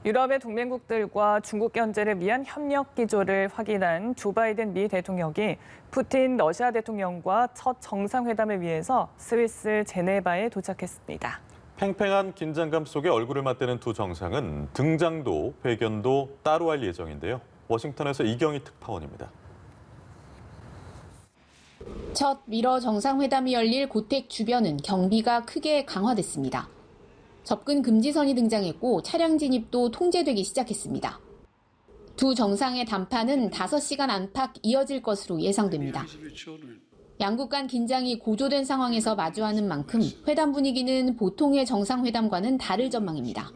유럽의 동맹국들과 중국 견제를 위한 협력 기조를 확인한 조 바이든 미 대통령이 푸틴 러시아 대통령과 첫 정상회담을 위해서 스위스 제네바에 도착했습니다. 팽팽한 긴장감 속에 얼굴을 맞대는 두 정상은 등장도 회견도 따로 할 예정인데요. 워싱턴에서 이경희 특파원입니다. 첫 미러 정상회담이 열릴 고택 주변은 경비가 크게 강화됐습니다. 접근 금지선이 등장했고 차량 진입도 통제되기 시작했습니다. 두 정상의 담판은 5시간 안팎 이어질 것으로 예상됩니다. 양국 간 긴장이 고조된 상황에서 마주하는 만큼 회담 분위기는 보통의 정상회담과는 다를 전망입니다.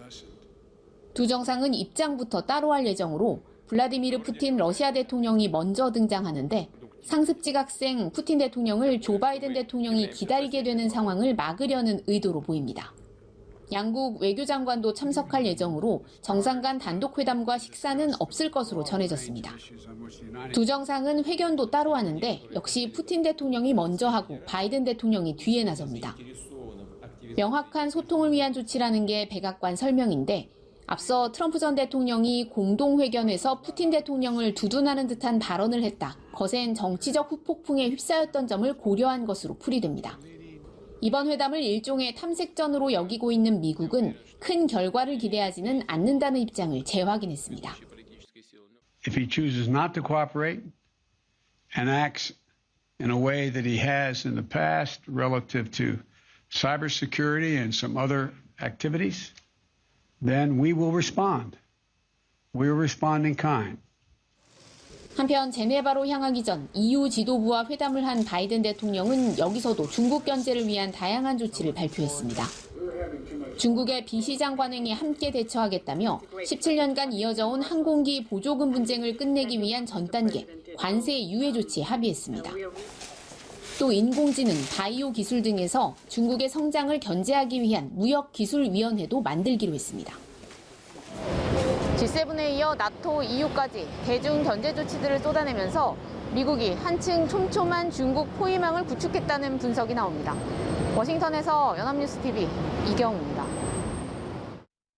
두 정상은 입장부터 따로 할 예정으로 블라디미르 푸틴 러시아 대통령이 먼저 등장하는데 상습 지각생 푸틴 대통령을 조 바이든 대통령이 기다리게 되는 상황을 막으려는 의도로 보입니다. 양국 외교장관도 참석할 예정으로 정상 간 단독 회담과 식사는 없을 것으로 전해졌습니다. 두 정상은 회견도 따로 하는데 역시 푸틴 대통령이 먼저 하고 바이든 대통령이 뒤에 나섭니다. 명확한 소통을 위한 조치라는 게 백악관 설명인데 앞서 트럼프 전 대통령이 공동회견에서 푸틴 대통령을 두둔하는 듯한 발언을 했다. 거센 정치적 후폭풍에 휩싸였던 점을 고려한 것으로 풀이됩니다. 이번 회담을 일종의 탐색전으로 여기고 있는 미국은 큰 결과를 기대하지는 않는다는 입장을 재확인했습니다. If he chooses not to cooperate and acts in a way that he has in the past relative to cybersecurity and some other activities, then we will respond. We will respond in kind. 한편 제네바로 향하기 전 EU 지도부와 회담을 한 바이든 대통령은 여기서도 중국 견제를 위한 다양한 조치를 발표했습니다. 중국의 비시장 관행에 함께 대처하겠다며 17년간 이어져온 항공기 보조금 분쟁을 끝내기 위한 전 단계 관세 유예 조치에 합의했습니다. 또 인공지능, 바이오 기술 등에서 중국의 성장을 견제하기 위한 무역기술위원회도 만들기로 했습니다. G7에 이어 나토, EU까지 대중 견제 조치들을 쏟아내면서 미국이 한층 촘촘한 중국 포위망을 구축했다는 분석이 나옵니다. 워싱턴에서 연합뉴스TV 이경우입니다.